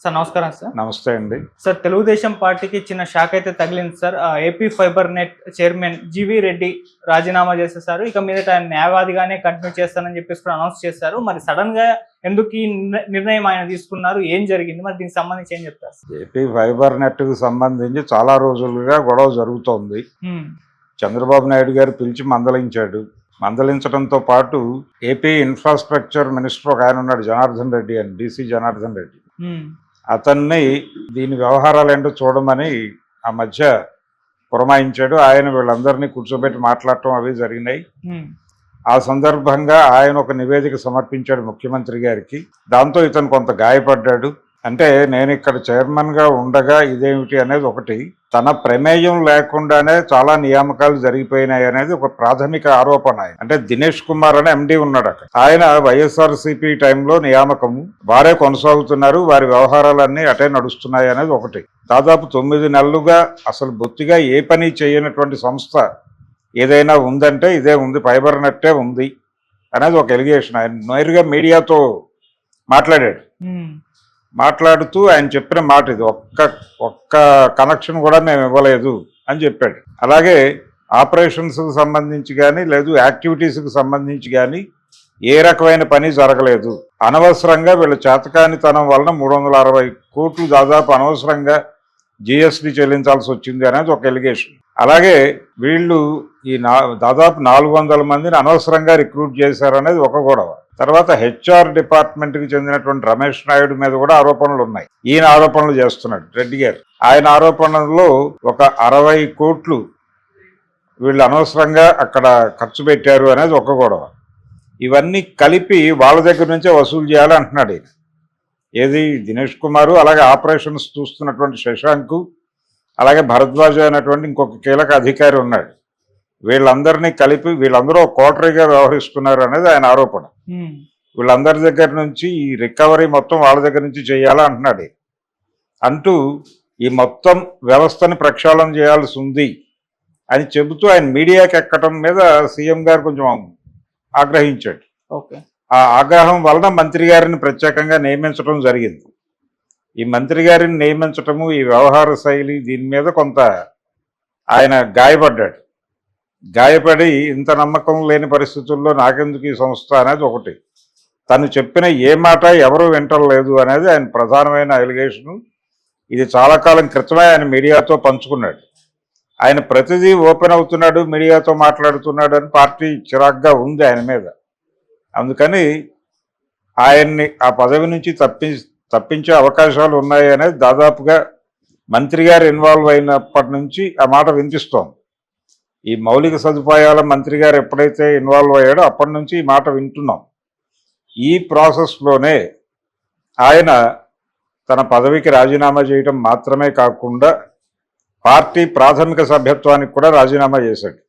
Sir నమస్కారం sir. నమస్తే అండి. సార్ తెలుగుదేశం పార్టీకి చిన్న షాక్ అయితే తగిలింది sir. AP fibre net chairman GV Reddy రాజీనామా చేసేసారు. ఇక మీదట ఆయన న్యాయవాదిగానే కంటిన్యూ చేస్తానని చెప్పేసి కూడా అనౌన్స్ చేశారు. మరి సడన్ గా ఎందుకు ఈ నిర్ణయం ఆయన తీసుకున్నారు, ఏం జరిగింది, మరి దీనికి సంబంధించి ఏం చెప్తారు? ఏపీ ఫైబర్ నెట్ కు సంబంధించి చాలా రోజులుగా గొడవ జరుగుతోంది. చంద్రబాబు నాయుడు గారు పిలిచి మందలించాడు. మందలించడంతో పాటు ఏపీ ఇన్ఫ్రాస్ట్రక్చర్ మినిస్టర్ ఒక ఆయన ఉన్నాడు, జనార్దన్ రెడ్డి అని, డీసీ జనార్దన్ రెడ్డి. అతన్ని దీని వ్యవహారాలు ఏంటో చూడమని ఆ మధ్య పురమాయించాడు. ఆయన వీళ్ళందరినీ కూర్చోబెట్టి మాట్లాడటం అవి జరిగినాయి. ఆ సందర్భంగా ఆయన ఒక నివేదిక సమర్పించాడు ముఖ్యమంత్రి గారికి. దాంతో ఇతను కొంత గాయపడ్డాడు. అంటే నేను ఇక్కడ చైర్మన్గా ఉండగా ఇదేమిటి అనేది ఒకటి, తన ప్రమేయం లేకుండానే చాలా నియామకాలు జరిగిపోయినాయి అనేది ఒక ప్రాథమిక ఆరోపణ. అంటే దినేష్ కుమార్ అని ఎండి ఉన్నాడు అక్కడ. ఆయన వైఎస్ఆర్సీపీ టైంలో నియామకము వారే కొనసాగుతున్నారు, వారి వ్యవహారాలన్నీ అటే నడుస్తున్నాయి అనేది ఒకటి. దాదాపు 9 నెలలుగా అసలు బొత్తిగా ఏ పని చేయనటువంటి సంస్థ ఏదైనా ఉందంటే ఇదే ఉంది, ఫైబర్ నెట్టే ఉంది అనేది ఒక ఎలిగేషన్. ఆయన నేరుగా మీడియాతో మాట్లాడాడు. మాట్లాడుతూ ఆయన చెప్పిన మాట ఇది, ఒక్క కనెక్షన్ కూడా మేము ఇవ్వలేదు అని చెప్పాడు. అలాగే ఆపరేషన్స్కి సంబంధించి కానీ లేదు యాక్టివిటీస్కి సంబంధించి కానీ ఏ రకమైన పని జరగలేదు. అనవసరంగా వీళ్ళ చేతకానితనం వలన 360 కోట్లు దాదాపు అనవసరంగా జిఎస్టీ చెల్లించాల్సి వచ్చింది అనేది ఒక ఎలిగేషన్. అలాగే వీళ్ళు ఈ దాదాపు 400 మందిని అనవసరంగా రిక్రూట్ చేశారనేది ఒక గొడవ. తర్వాత హెచ్ఆర్ డిపార్ట్మెంట్కి చెందినటువంటి రమేష్ నాయుడు మీద కూడా ఆరోపణలు ఉన్నాయి. ఈయన ఆరోపణలు చేస్తున్నాడు రెడ్డి గారు. ఆయన ఆరోపణల్లో ఒక 60 కోట్లు వీళ్ళు అనవసరంగా అక్కడ ఖర్చు పెట్టారు అనేది ఒక గొడవ. ఇవన్నీ కలిపి వాళ్ళ దగ్గర నుంచే వసూలు చేయాలి అంటున్నాడు ఈయన. ఏది దినేష్ కుమారు, అలాగే ఆపరేషన్స్ చూస్తున్నటువంటి శశాంక్, అలాగే భరద్వాజ్ అనేటువంటి ఇంకొక కీలక అధికారి ఉన్నాడు. వీళ్ళందరినీ కలిపి వీళ్ళందరూ కోటరీగా వ్యవహరిస్తున్నారు అనేది ఆయన ఆరోపణ. వీళ్ళందరి దగ్గర నుంచి ఈ రికవరీ మొత్తం వాళ్ళ దగ్గర నుంచి చేయాలా అంటున్నాడు. అంటూ ఈ మొత్తం వ్యవస్థని ప్రక్షాళన చేయాల్సి ఉంది అని చెబుతూ ఆయన మీడియాకి ఎక్కడం మీద సీఎం గారు కొంచెం ఆగ్రహించాడు. ఆ ఆగ్రహం వలన మంత్రి గారిని ప్రత్యేకంగా నియమించడం జరిగింది. ఈ మంత్రి గారిని నియమించటము, ఈ వ్యవహార శైలి, దీని మీద కొంత ఆయన గాయపడ్డాడు. గాయపడి ఇంత నమ్మకం లేని పరిస్థితుల్లో నాకెందుకు ఈ సంస్థ అనేది ఒకటి, తను చెప్పిన ఏ మాట ఎవరు వింటలేదు అనేది ఆయన ప్రధానమైన ఎలిగేషను. ఇది చాలా కాలం క్రితమే ఆయన మీడియాతో పంచుకున్నాడు. ఆయన ప్రతిదీ ఓపెన్ అవుతున్నాడు, మీడియాతో మాట్లాడుతున్నాడు అని పార్టీ చిరాగ్గా ఉంది ఆయన మీద. అందుకని ఆయన్ని ఆ పదవి నుంచి తప్పించే అవకాశాలు ఉన్నాయి అనేది దాదాపుగా మంత్రి గారు ఇన్వాల్వ్ అయినప్పటి నుంచి ఆ మాట వినిపిస్తోంది. ఈ మౌలిక సదుపాయాల మంత్రి గారు ఎప్పుడైతే ఇన్వాల్వ్ అయ్యాడో అప్పటి నుంచి ఈ మాట వింటున్నాం. ఈ ప్రాసెస్లోనే ఆయన తన పదవికి రాజీనామా చేయడం మాత్రమే కాకుండా పార్టీ ప్రాథమిక సభ్యత్వానికి కూడా రాజీనామా చేశాడు.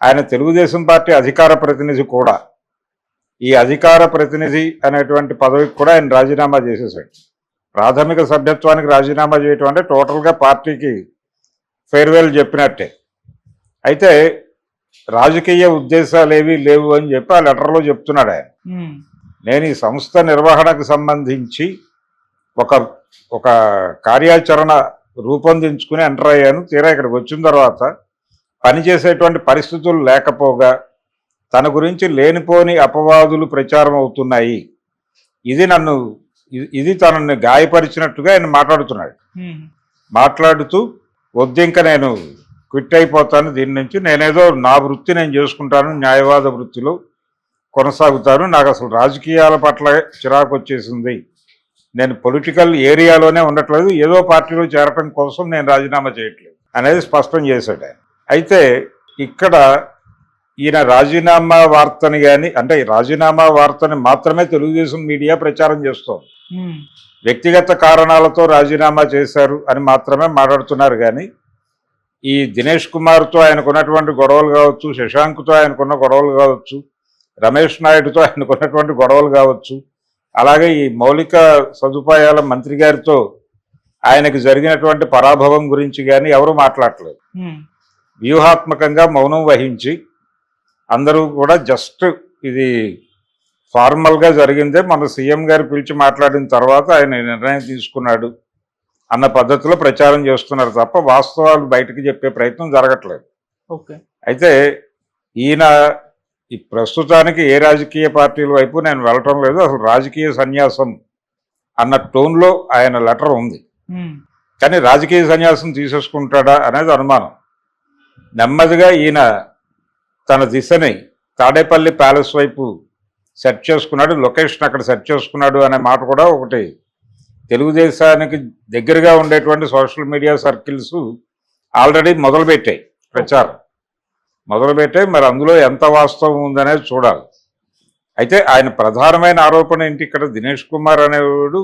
ఆయన తెలుగుదేశం పార్టీ అధికార ప్రతినిధి కూడా. ఈ అధికార ప్రతినిధి అనేటువంటి పదవికి కూడా ఆయన రాజీనామా చేసేసాడు. ప్రాథమిక సభ్యత్వానికి రాజీనామా చేయటం అంటే టోటల్గా పార్టీకి ఫేర్వెల్ చెప్పినట్టే. అయితే రాజకీయ ఉద్దేశాలు ఏవీ లేవు అని చెప్పి ఆ లెటర్లో చెప్తున్నాడు ఆయన. నేను ఈ సంస్థ నిర్వహణకు సంబంధించి ఒక కార్యాచరణ రూపొందించుకుని ఎంటర్ అయ్యాను. తీరా ఇక్కడికి వచ్చిన తర్వాత పనిచేసేటువంటి పరిస్థితులు లేకపోగా తన గురించి లేనిపోని అపవాదులు ప్రచారం అవుతున్నాయి. ఇది తనని గాయపరిచినట్టుగా ఆయన మాట్లాడుతున్నాడు. మాట్లాడుతూ వద్దింక నేను క్విట్ అయిపోతాను దీని నుంచి, నేనేదో నా వృత్తి నేను చేసుకుంటాను, న్యాయవాద వృత్తిలో కొనసాగుతాను, నాకు అసలు రాజకీయాల పట్ల చిరాకు వచ్చేసింది, నేను పొలిటికల్ ఏరియాలోనే ఉండట్లేదు, ఏదో పార్టీలో చేరటం కోసం నేను రాజీనామా చేయట్లేదు అనేది స్పష్టం చేశాడు ఆయన. అయితే ఇక్కడ ఈయన రాజీనామా వార్తని కానీ, అంటే రాజీనామా వార్తని మాత్రమే తెలుగుదేశం మీడియా ప్రచారం చేస్తోంది. వ్యక్తిగత కారణాలతో రాజీనామా చేశారు అని మాత్రమే మాట్లాడుతున్నారు. కానీ ఈ దినేష్ కుమార్తో ఆయనకున్నటువంటి గొడవలు కావచ్చు, శశాంక్తో ఆయనకున్న గొడవలు కావచ్చు, రమేష్ నాయుడుతో ఆయనకున్నటువంటి గొడవలు కావచ్చు, అలాగే ఈ మౌలిక సదుపాయాల మంత్రి గారితో ఆయనకు జరిగినటువంటి పరాభవం గురించి కానీ ఎవరు మాట్లాడలేదు. వ్యూహాత్మకంగా మౌనం వహించి అందరూ కూడా జస్ట్ ఇది ఫార్మల్గా జరిగిందే మన సీఎం గారు పిలిచి మాట్లాడిన తర్వాత ఆయన నిర్ణయం తీసుకున్నాడు అన్న పద్ధతిలో ప్రచారం చేస్తున్నారు తప్ప వాస్తవాలు బయటకు చెప్పే ప్రయత్నం జరగట్లేదు. ఓకే. అయితే ఈయన ఈ ప్రస్తుతానికి ఏ రాజకీయ పార్టీల వైపు నేను వెళ్ళటం లేదు, అసలు రాజకీయ సన్యాసం అన్న టోన్లో ఆయన లెటర్ ఉంది. కానీ రాజకీయ సన్యాసం తీసేసుకుంటాడా అనేది అనుమానం. నెమ్మదిగా ఈయన తన దిశని తాడేపల్లి ప్యాలెస్ వైపు సెట్ చేసుకున్నాడు, లొకేషన్ అక్కడ సెట్ చేసుకున్నాడు అనే మాట కూడా ఒకటి తెలుగుదేశానికి దగ్గరగా ఉండేటువంటి సోషల్ మీడియా సర్కిల్స్ ఆల్రెడీ మొదలుపెట్టాయి, ప్రచారం మొదలుపెట్టాయి. మరి అందులో ఎంత వాస్తవం ఉందనేది చూడాలి. అయితే ఆయన ప్రధానమైన ఆరోపణ ఏంటి, ఇక్కడ దినేష్ కుమార్ అనేవాడు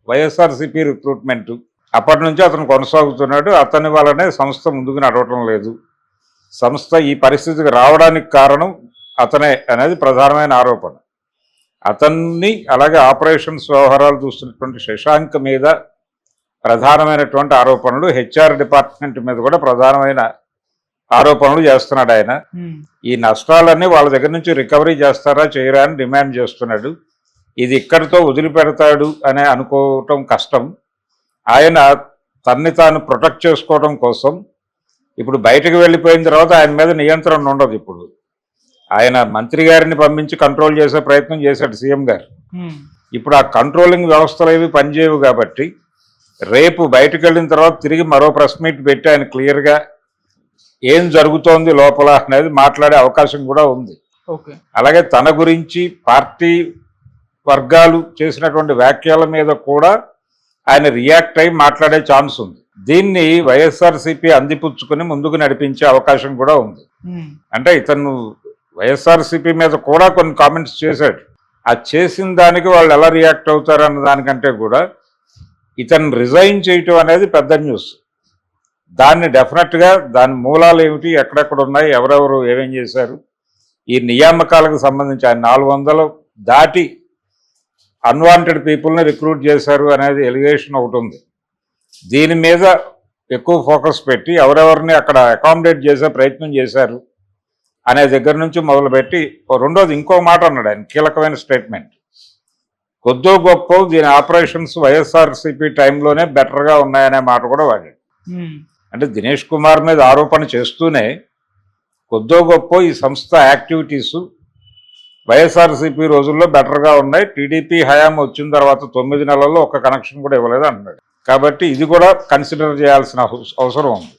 వైఎస్ఆర్సీపీ రిక్రూట్మెంట్ అప్పటి నుంచి అతను కొనసాగుతున్నాడు, అతని వల్లనే సంస్థ ముందుకు నడవటం లేదు, సంస్థ ఈ పరిస్థితికి రావడానికి కారణం అతనే అనేది ప్రధానమైన ఆరోపణ. అతన్ని అలాగే ఆపరేషన్స్ వ్యవహారాలు చూస్తున్నటువంటి శశాంక్ మీద ప్రధానమైనటువంటి ఆరోపణలు, హెచ్ఆర్ డిపార్ట్మెంట్ మీద కూడా ప్రధానమైన ఆరోపణలు చేస్తున్నాడు ఆయన. ఈ నష్టాలన్నీ వాళ్ళ దగ్గర నుంచి రికవరీ చేస్తారా చేయరా అని డిమాండ్ చేస్తున్నాడు. ఇది ఇక్కడితో వదిలిపెడతాడు అని అనుకోవటం కష్టం. ఆయన తన్ని తాను ప్రొటెక్ట్ చేసుకోవడం కోసం ఇప్పుడు బయటకు వెళ్ళిపోయిన తర్వాత ఆయన మీద నియంత్రణ ఉండదు. ఇప్పుడు ఆయన మంత్రి గారిని పంపించి కంట్రోల్ చేసే ప్రయత్నం చేశాడు సీఎం గారు. ఇప్పుడు ఆ కంట్రోలింగ్ వ్యవస్థలు ఏవి పనిచేయవు కాబట్టి రేపు బయటకు వెళ్ళిన తర్వాత తిరిగి మరో ప్రెస్ మీట్ పెట్టి ఆయన క్లియర్గా ఏం జరుగుతోంది లోపల అనేది మాట్లాడే అవకాశం కూడా ఉంది. అలాగే తన గురించి పార్టీ వర్గాలు చేసినటువంటి వ్యాఖ్యల మీద కూడా ఆయన రియాక్ట్ అయి మాట్లాడే ఛాన్స్ ఉంది. దీన్ని వైఎస్ఆర్సీపీ అందిపుచ్చుకుని ముందుకు నడిపించే అవకాశం కూడా ఉంది. అంటే ఇతను వైఎస్ఆర్సీపీ మీద కూడా కొన్ని కామెంట్స్ చేశాడు. ఆ చేసిన దానికి వాళ్ళు ఎలా రియాక్ట్ అవుతారు అన్న దానికంటే కూడా ఇతను రిజైన్ చేయటం అనేది పెద్ద న్యూస్. దాన్ని డెఫినెట్గా దాని మూలాలు ఏమిటి, ఎక్కడెక్కడ ఉన్నాయి, ఎవరెవరు ఏమేం చేశారు, ఈ నియామకాలకు సంబంధించి ఆయన 400 దాటి అన్వాంటెడ్ పీపుల్ని రిక్రూట్ చేశారు అనేది ఎలిగేషన్ ఒకటి ఉంది. దీని మీద ఎక్కువ ఫోకస్ పెట్టి ఎవరెవరిని అక్కడ అకామిడేట్ చేసే ప్రయత్నం చేశారు అనే దగ్గర నుంచి మొదలుపెట్టి రెండోది ఇంకో మాట అన్నాడు ఆయన, కీలకమైన స్టేట్మెంట్. కొద్దో గొప్ప దీని ఆపరేషన్స్ వైఎస్ఆర్సీపీ టైంలోనే బెటర్గా ఉన్నాయనే మాట కూడా వాడాడు. అంటే దినేష్ కుమార్ మీద ఆరోపణ చేస్తూనే కొద్దో గొప్ప ఈ సంస్థ యాక్టివిటీసు వైఎస్ఆర్సీపీ రోజుల్లో బెటర్గా ఉన్నాయి, టీడీపీ హయాం వచ్చిన తర్వాత 9 నెలల్లో ఒక కనెక్షన్ కూడా ఇవ్వలేదు అన్నాడు. కాబట్టి ఇది కూడా కన్సిడర్ చేయాల్సిన అవసరం ఉంది.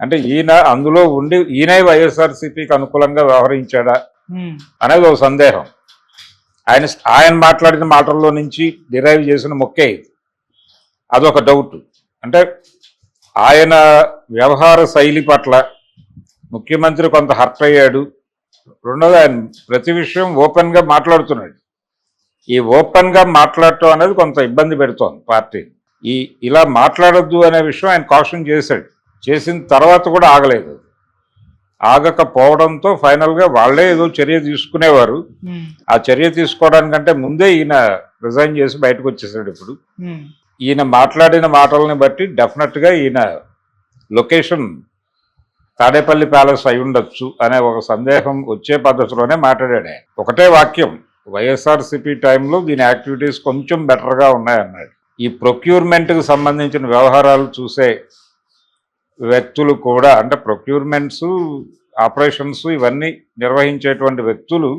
అంటే ఈయన అందులో ఉండి ఈయనే వైఎస్ఆర్సీపీకి అనుకూలంగా వ్యవహరించాడా అనేది ఒక సందేహం. ఆయన మాట్లాడిన మాటల్లో నుంచి డిరైవ్ చేసిన మొక్కే ఇది, అదొక డౌట్. అంటే ఆయన వ్యవహార శైలి పట్ల ముఖ్యమంత్రి కొంత హర్ట్ అయ్యాడు. రెండోది ఆయన ప్రతి విషయం ఓపెన్గా మాట్లాడుతున్నాడు. ఈ ఓపెన్గా మాట్లాడటం అనేది కొంత ఇబ్బంది పెడుతోంది పార్టీ. ఇలా మాట్లాడొద్దు అనే విషయం ఆయన కాషన్ చేశాడు. చేసిన తర్వాత కూడా ఆగలేదు. ఆగకపోవడంతో ఫైనల్గా వాళ్ళే ఏదో చర్య తీసుకునేవారు. ఆ చర్య తీసుకోవడానికంటే ముందే ఈయన రిజైన్ చేసి బయటకు వచ్చేసాడు. ఇప్పుడు ఈయన మాట్లాడిన మాటల్ని బట్టి డెఫినెట్గా ఈయన లొకేషన్ తాడేపల్లి ప్యాలెస్ అయి ఉండొచ్చు అనే ఒక సందేహం వచ్చే పద్ధతిలోనే మాట్లాడాడు. ఒకటే వాక్యం, వైఎస్ఆర్సీపీ టైంలో దీని యాక్టివిటీస్ కొంచెం బెటర్గా ఉన్నాయన్నాడు. ఈ ప్రొక్యూర్మెంట్కి సంబంధించిన వ్యవహారాలు చూసే వ్యక్తులు కూడా, అంటే ప్రొక్యూర్మెంట్స్, ఆపరేషన్స్ ఇవన్నీ నిర్వహించేటువంటి వ్యక్తులు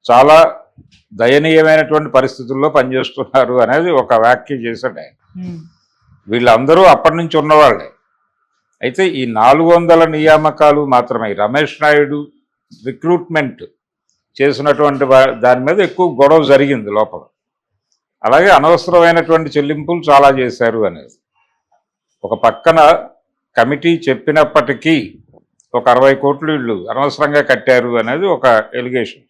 చాలా దయనీయమైనటువంటి పరిస్థితుల్లో పనిచేస్తున్నారు అనేది ఒక వ్యాఖ్య చేశాడు ఆయన. వీళ్ళందరూ అప్పటి నుంచి ఉన్నవాళ్ళే. అయితే ఈ 400 నియామకాలు మాత్రమే రమేష్ నాయుడు రిక్రూట్మెంట్ చేసినటువంటి దాని మీద ఎక్కువ గొడవ జరిగింది లోపల. అలాగే అనవసరమైనటువంటి చెల్లింపులు చాలా చేశారు అనేది ఒక పక్కన కమిటీ చెప్పినప్పటికీ ఒక 60 కోట్లు వీళ్ళు అనవసరంగా కట్టారు అనేది ఒక ఎలిగేషన్.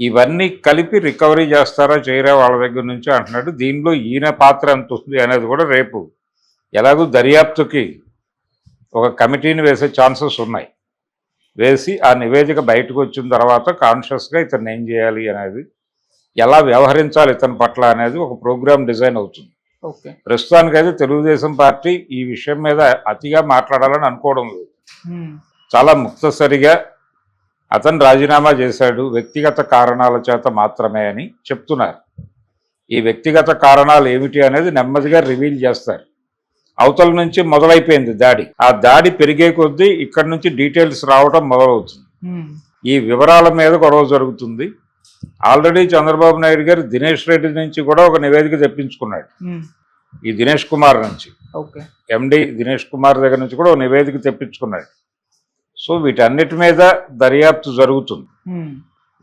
ఇవన్నీ కలిపి రికవరీ చేస్తారా చేయరా వాళ్ళ దగ్గర నుంచి అంటున్నాడు. దీనిలో ఈయన పాత్ర ఎంత ఉంది అనేది కూడా రేపు ఎలాగూ దర్యాప్తుకి ఒక కమిటీని వేసే ఛాన్సెస్ ఉన్నాయి. వేసి ఆ నివేదిక బయటకు వచ్చిన తర్వాత కాన్షియస్గా ఇతను ఏం చేయాలి అనేది, ఎలా వ్యవహరించాలి ఇతని పట్ల అనేది ఒక ప్రోగ్రామ్ డిజైన్ అవుతుంది. ప్రస్తుతానికైతే తెలుగుదేశం పార్టీ ఈ విషయం మీద అతిగా మాట్లాడాలని అనుకోవడం లేదు. చాలా ముక్తసరిగా అతను రాజీనామా చేశాడు వ్యక్తిగత కారణాల చేత మాత్రమే అని చెప్తున్నారు. ఈ వ్యక్తిగత కారణాలు ఏమిటి అనేది నెమ్మదిగా రివీల్ చేస్తారు. అవతల నుంచి మొదలైపోయింది దాడి. ఆ దాడి పెరిగే కొద్దీ ఇక్కడ నుంచి డీటెయిల్స్ రావడం మొదలవుతుంది. ఈ వివరాల మీద గొడవ జరుగుతుంది. ఆల్రెడీ చంద్రబాబు నాయుడు గారు దినేష్ రెడ్డి నుంచి కూడా ఒక నివేదిక తెప్పించుకున్నాడు. ఈ దినేష్ కుమార్ నుంచి, ఎండి దినేష్ కుమార్ దగ్గర నుంచి కూడా ఒక నివేదిక తెప్పించుకున్నాడు. సో వీటన్నిటి మీద దర్యాప్తు జరుగుతుంది.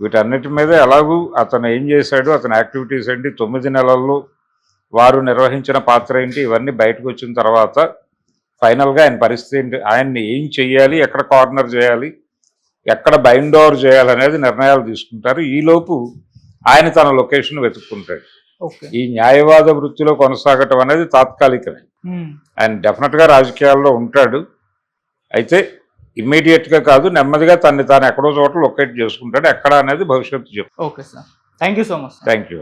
వీటన్నిటి మీద ఎలాగూ అతను ఏం చేశాడు, అతని యాక్టివిటీస్ ఏంటి, 9 నెలల్లో వారు నిర్వహించిన పాత్ర ఏంటి, ఇవన్నీ బయటకు వచ్చిన తర్వాత ఫైనల్గా ఆయన పరిస్థితి ఏంటి, ఆయన్ని ఏం చెయ్యాలి, ఎక్కడ కార్నర్ చేయాలి, ఎక్కడ బైండ్ ఓవర్ చేయాలనేది నిర్ణయాలు తీసుకుంటారు. ఈలోపు ఆయన తన లొకేషన్ వెతుక్కుంటాడు. ఈ న్యాయవాద వృత్తిలో కొనసాగటం అనేది తాత్కాలికమే. ఆయన డెఫినెట్గా రాజకీయాల్లో ఉంటాడు. అయితే ఇమ్మీడియట్గా కాదు, నెమ్మదిగా తాను ఎక్కడో చోట లొకేట్ చేసుకుంటాడు. ఎక్కడ అనేది భవిష్యత్తు చెప్తాడు. Okay sir, thank you so much. Thank you.